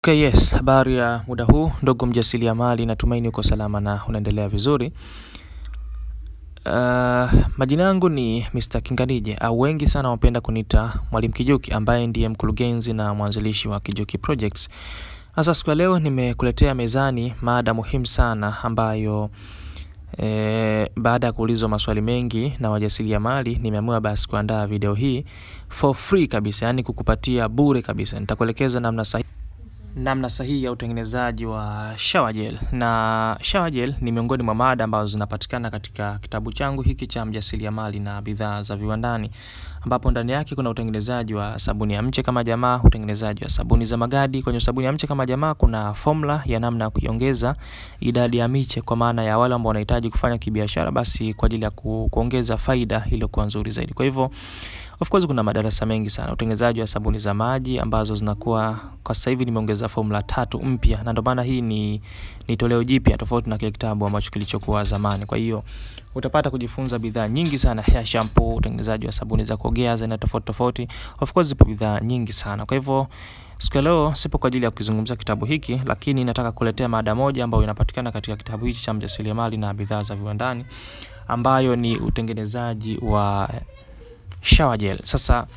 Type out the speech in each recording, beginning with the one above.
Okay, yes, habari ya muda huu, ndugu mjasiriamali, natumaini uko salama na unaendelea vizuri. Majina yangu ni Mr. Kinganije, au wengi sana wapenda kuniita Mwalimu Kijuki, ambaye ndiye mkurugenzi na mwanzilishi wa Kijuki Projects. Sasa siku ya leo nimekuletea mezani mada muhimu sana ambayo baada ya kuulizwa maswali mengi na wajasiriamali nimeamua basi kuandaa video hii for free kabisa, yani kukupatia bure kabisa. Nitakuelekeza namna sahihi ya utengenezaji wa shower gel. Na shower gel ni miongoni mwa mada ambazo zinapatikana katika kitabu changu hiki cha mjasiriamali na bidhaa za viwandani, ambapo ndani yake kuna utengenezaji wa sabuni ya mche kama jamaa, utengenezaji wa sabuni za magadi. Kwenye sabuni ya mche kama jamaa kuna formula ya namna ya kuongeza idadi ya miche, kwa maana ya wale ambao wanahitaji kufanya kibiashara, basi kwa ajili ya kuongeza faida ile kwa nzuri zaidi. Kwa hivyo of course kuna madarasa mengi sana. Utengenezaji wa sabuni za maji ambazo zinakuwa kwa sasa hivi nimeongeza formula 3 mpya, na ndio maana hii ni toleo jipya tofauti na kile kitabu ambacho kilichokuwa zamani. Kwa hiyo utapata kujifunza bidhaa nyingi sana, hair shampoo, utengenezaji wa sabuni za kuogea za aina tofauti tofauti. Of course zipo bidhaa nyingi sana. Kwa hivyo siku ya leo sipo kwa ajili ya kuzungumza kitabu hiki, lakini nataka kuletea mada moja ambayo inapatikana katika kitabu hiki cha mjasiriamali na bidhaa za viwandani, ambayo ni utengenezaji wa shower gel. Sasa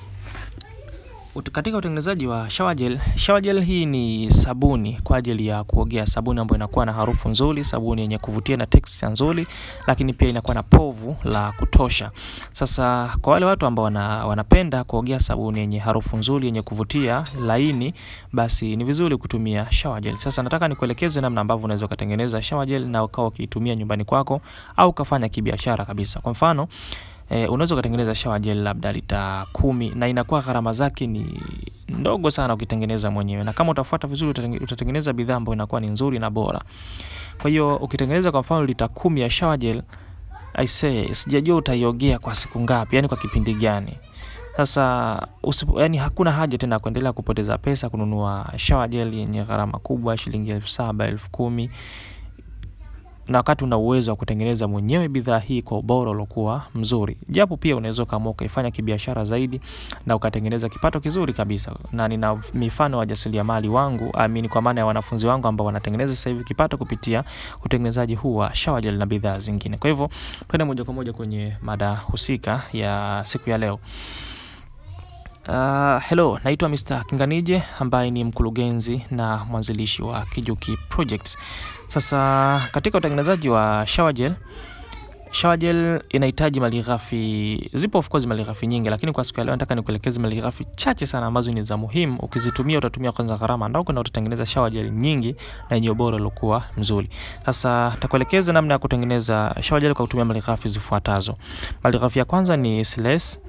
katika utengenezaji wa shower gel hii ni sabuni kwa ajili ya kuogea, sabuni ambayo inakuwa na harufu nzuri, sabuni yenye kuvutia na texture nzuri, lakini pia inakuwa na povu la kutosha. Sasa kwa wale watu ambao wanapenda kuogea sabuni yenye harufu nzuri, yenye kuvutia, laini, basi ni vizuri kutumia shower gel. Sasa nataka nikuelekeze namna ambavyo unaweza kutengeneza shower gel na ukawa ukiitumia nyumbani kwako au kufanya kibiashara kabisa. Kwa mfano unaweza kutengeneza shower gel labda lita 10, na inakuwa gharama zake ni ndogo sana ukitengeneza mwenyewe, na kama utafuata vizuri utatengeneza bidhaa ambayo inakuwa ni nzuri na bora. Kwa hiyo ukitengeneza kwa mfano lita 10 ya shower gel, sijajua utaiogea kwa siku ngapi, yani kwa kipindi gani. Sasa yani hakuna haja tena kuendelea kupoteza pesa kununua shower gel yenye gharama kubwa shilingi 7,000, 10,000, na wakati una uwezo wa kutengeneza mwenyewe bidhaa hii kwa ubora uliokuwa mzuri. Japo pia unaweza kama ukaifanya kibiashara zaidi na ukatengeneza kipato kizuri kabisa. Na nina mifano wa jasiriamali wangu, kwa maana ya wanafunzi wangu ambao wanatengeneza sasa hivi kipato kupitia utengenezaji huu wa shower gel na bidhaa zingine. Kwa hivyo twende moja kwa moja kwenye mada husika ya siku ya leo. Hello, naitwa Mr. Kinganije, ambaye ni mkurugenzi na mwanzilishi wa Kijuki Projects. Sasa katika utengenezaji wa shower gel inahitaji malighafi. Zipo of course malighafi nyingi, lakini kwa siku ya leo nataka nikuelekeze malighafi chache sana ambazo ni za muhimu. Ukizitumia utatumia kwanza gharama ndogo na utatengeneza shower gel nyingi na yenye ubora uliokuwa mzuri. Sasa nitakuelekeza namna ya kutengeneza shower gel kwa kutumia malighafi zifuatazo. Malighafi ya kwanza ni SLS.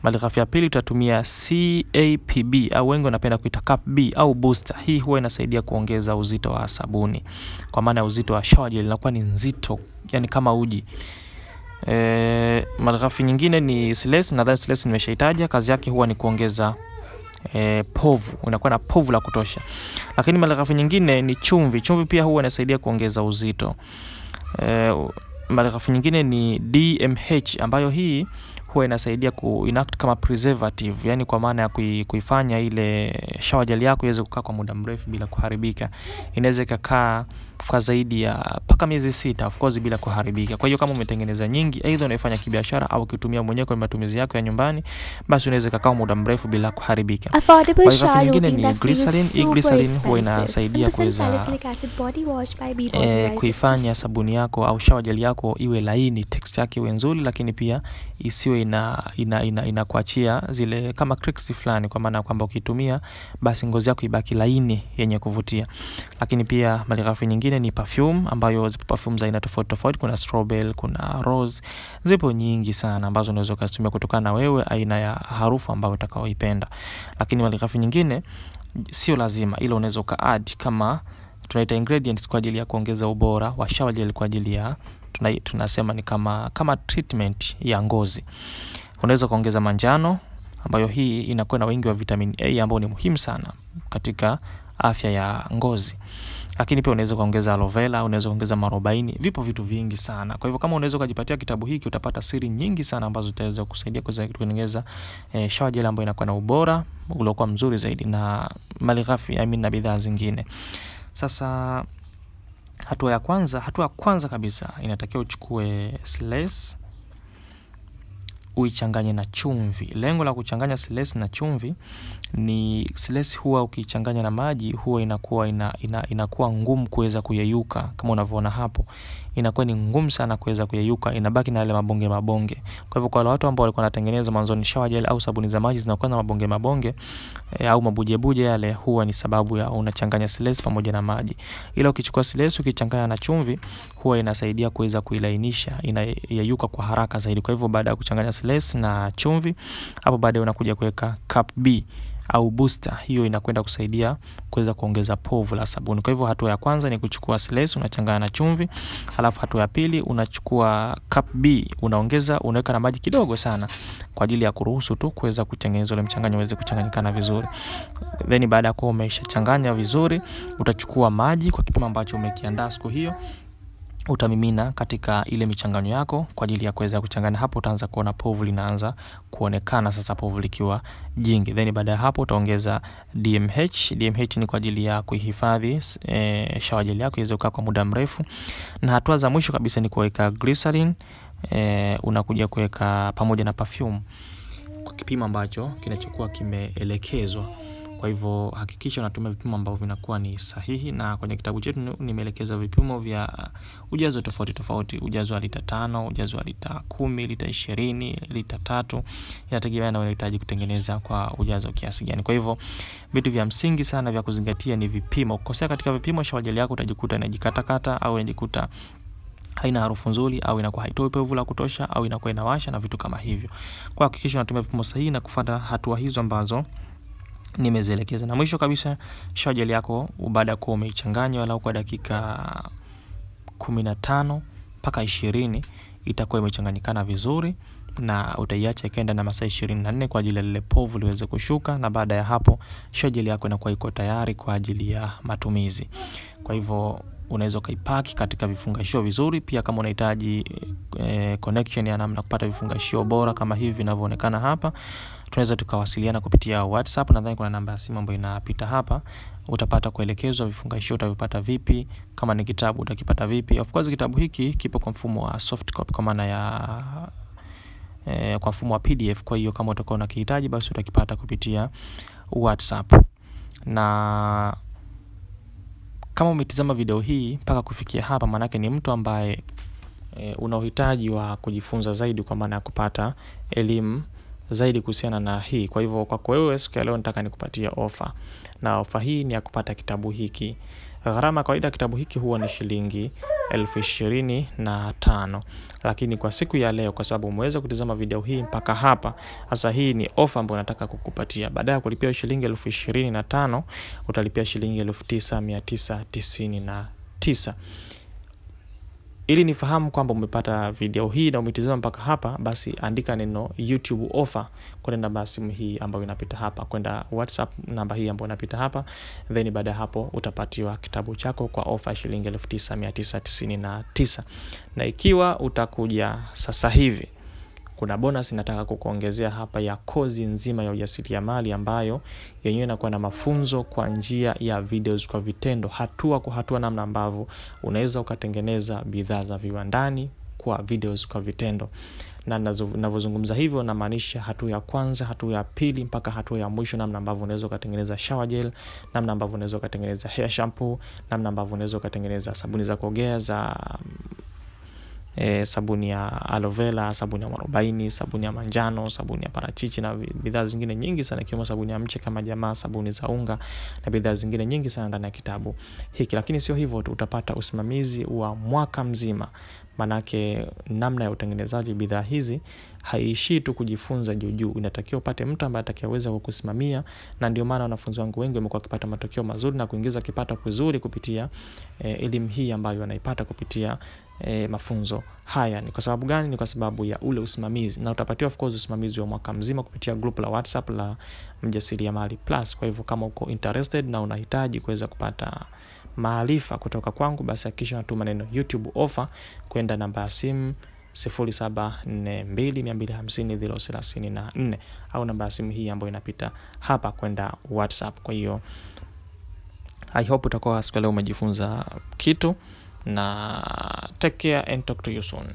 Malighafi ya pili tutatumia CAPB, au wengi wanapenda kuita CAPB au booster. Hii huwa inasaidia kuongeza uzito wa sabuni, kwa maana uzito wa shower gel inakuwa ni nzito, yani kama uji. Malighafi nyingine ni SLS. Nadhani SLS nimeshaitaja, kazi yake huwa ni kuongeza povu, unakuwa na povu la kutosha. Lakini malighafi nyingine ni chumvi. Chumvi pia huwa inasaidia kuongeza uzito. Malighafi nyingine ni DMH, ambayo hii huwa inasaidia inact kama preservative, yani kwa maana ya kuifanya ile shower gel yako iweze kukaa kwa muda mrefu bila kuharibika. Inaweza kukaa kwa zaidi ya mpaka miezi 6 of course bila kuharibika. Kwa hiyo kama umetengeneza nyingi, aidha unaifanya kibiashara au ukitumia mwenyewe kwa matumizi yako ya nyumbani, basi unaweza kukaa muda mrefu bila kuharibika. Malighafi nyingine ni glycerin. Glycerin huwa inasaidia kuifanya sabuni yako au shower gel yako iwe laini, texture yake iwe nzuri, lakini pia isiwe inakuachia zile kama cracks fulani, kwa maana kwamba ukitumia basi ngozi yako ibaki laini yenye kuvutia. Lakini pia malighafi nyingine ni perfume, ambayo zipo perfume za aina tofauti tofauti. Kuna strawberry, kuna rose, zipo nyingi sana ambazo unaweza kuzitumia kutokana na wewe aina ya harufu ambayo utakayoipenda. Lakini malighafi nyingine sio lazima, ila unaweza ka-add kama tunaita ingredients kwa ajili ya kuongeza ubora wa shower gel, kwa ajili ya tunasema ni kama treatment ya ngozi. Unaweza kuongeza manjano, ambayo hii inakuwa na wingi wa vitamin A ambao ni muhimu sana katika afya ya ngozi. Lakini pia unaweza kuongeza aloe vera, unaweza kuongeza marobaini, vipo vitu vingi sana. Kwa hivyo kama unaweza kujipatia kitabu hiki utapata siri nyingi sana ambazo zitaweza kusaidia kutengeneza shower gel ambayo inakuwa na ubora uliokuwa mzuri zaidi na malighafi na bidhaa zingine. Sasa hatua ya kwanza kabisa inatakiwa uchukue silesi uichanganye na chumvi. Lengo la kuchanganya silesi na chumvi ni silesi huwa ukichanganya na maji huwa inakuwa ngumu kuweza kuyeyuka. Kama unavyoona hapo, inakuwa ni ngumu sana kuweza kuyeyuka, inabaki na yale mabonge. Kwa hivyo kwa wale watu ambao walikuwa wanatengeneza mwanzo ni shower gel au sabuni za maji zinakuwa na mabonge au mabuje yale, huwa ni sababu ya unachanganya silesi pamoja na maji. Ila ukichukua silesi ukichanganya na chumvi huwa inasaidia kuweza kuilainisha, inayeyuka kwa haraka zaidi. Kwa hivyo baada ya kuchanganya silesi na chumvi, hapo baadaye unakuja kuweka cup B au booster. Hiyo inakwenda kusaidia kuweza kuongeza povu la sabuni. Kwa hivyo hatua ya kwanza ni kuchukua silesi unachanganya na chumvi, alafu hatua ya pili unachukua cup B unaweka na maji kidogo sana kwa ajili ya kuruhusu tu kuweza kutengeneza ule mchanganyo uweze kuchanganyikana vizuri. Then baada ya kuwa umeshachanganya vizuri, utachukua maji kwa kipimo ambacho umekiandaa siku hiyo, utamimina katika ile michanganyo yako kwa ajili ya kuweza kuchanganya. Hapo utaanza kuona povu linaanza kuonekana, sasa povu likiwa jingi. Then baada ya hapo utaongeza DMH. DMH ni kwa ajili ya kuhifadhi shower gel yako iweze kukaa kwa muda mrefu. Na hatua za mwisho kabisa ni kuweka glycerin, unakuja kuweka pamoja na perfume kwa kipimo ambacho kinachokuwa kimeelekezwa. Kwa hivyo hakikisha unatumia vipimo ambavyo vinakuwa ni sahihi, na kwenye kitabu chetu nimeelekeza vipimo vya ujazo tofauti, ujazo wa lita 5, ujazo wa lita 10, lita 20, lita 3, inategemea na unahitaji kutengeneza kwa ujazo kiasi gani. Kwa hivyo vitu vya msingi sana vya kuzingatia ni vipimo. Ukikosea katika vipimo, shower gel yako utajikuta inajikata au inajikuta haina harufu nzuri, au inakuwa haitoi povu la kutosha, au inakuwa inawasha na vitu kama hivyo. Kwa hakikisha unatumia vipimo sahihi na kufuata hatua hizo ambazo nimezielekeza. Na mwisho kabisa, shower gel yako baada ya kuwa umeichanganya walau kwa dakika 15 mpaka 20 itakuwa imechanganyikana vizuri, na utaiacha ikaenda na masaa 24 kwa ajili ya lile povu liweze kushuka. Na baada ya hapo shower gel yako inakuwa iko tayari kwa ajili ya matumizi. Kwa hivyo unaweza kuipaki katika vifungashio vizuri. Pia kama unahitaji connection ya namna kupata vifungashio bora kama hivi vinavyoonekana hapa, tunaweza tukawasiliana kupitia WhatsApp. Nadhani kuna namba ya simu ambayo inapita hapa, utapata kuelekezwa vifungashio utavipata vipi, kama ni kitabu utakipata vipi. Of course kitabu hiki kipo kwa mfumo wa soft copy, kwa maana ya kwa mfumo wa PDF. Kwa hiyo kama utakuwa unakihitaji basi utakipata kupitia WhatsApp. Na kama umetizama video hii mpaka kufikia hapa, manake ni mtu ambaye una uhitaji wa kujifunza zaidi, kwa maana ya kupata elimu zaidi kuhusiana na hii. Kwa hivyo kwa wewe siku ya leo nataka nikupatie ofa, na ofa hii ni ya kupata kitabu hiki. Gharama kawaida kitabu hiki huwa ni shilingi 25,000, lakini kwa siku ya leo, kwa sababu umeweza kutazama video hii mpaka hapa, sasa hii ni ofa ambayo nataka kukupatia. Baada ya kulipia shilingi 25,000 utalipia shilingi 9,999. Ili nifahamu kwamba umepata video hii na umetizama mpaka hapa, basi andika neno YouTube offer kwenda namba ya simu hii ambayo inapita hapa, kwenda WhatsApp namba hii ambayo inapita hapa. Then baada ya hapo utapatiwa kitabu chako kwa offer shilingi 9,999. Na ikiwa utakuja sasa hivi, kuna bonus nataka kukuongezea hapa ya kozi nzima ya ujasiriamali, ambayo yenyewe inakuwa na mafunzo kwa njia ya videos kwa vitendo, hatua kwa hatua, namna ambavyo unaweza ukatengeneza bidhaa za viwandani kwa videos kwa vitendo. Na ninavyozungumza hivyo namaanisha hatua ya kwanza, hatua ya pili mpaka hatua ya mwisho, namna ambavyo unaweza kutengeneza shower gel, namna ambavyo unaweza kutengeneza hair shampoo, namna ambavyo unaweza kutengeneza sabuni za kuogea za sabuni ya aloe vera, sabuni ya mwarobaini, sabuni ya manjano, sabuni ya parachichi na bidhaa zingine nyingi sana, ikiwemo sabuni ya mche kama jamaa, sabuni za unga na bidhaa zingine nyingi sana ndani ya kitabu hiki. Lakini sio hivyo tu, utapata usimamizi wa mwaka mzima, manake namna ya utengenezaji bidhaa hizi haiishii tu kujifunza juu, inatakiwa upate mtu ambaye atakayeweza kukusimamia, na ndio maana wanafunzi wangu wengi wamekuwa wakipata matokeo mazuri na kuingiza kipato kizuri kupitia elimu hii ambayo wanaipata kupitia mafunzo haya. Ni kwa sababu gani? Ni kwa sababu ya ule usimamizi, na utapatiwa of course usimamizi wa mwaka mzima kupitia group la WhatsApp la Mjasiriamali Plus. Kwa hivyo kama uko interested na unahitaji kuweza kupata maarifa kutoka kwangu, basi hakikisha unatuma neno YouTube offer kwenda namba ya simu 0742250034 au namba ya simu hii ambayo inapita hapa kwenda WhatsApp. Kwa hiyo I hope utakuwa siku leo umejifunza kitu, na take care and talk to you soon.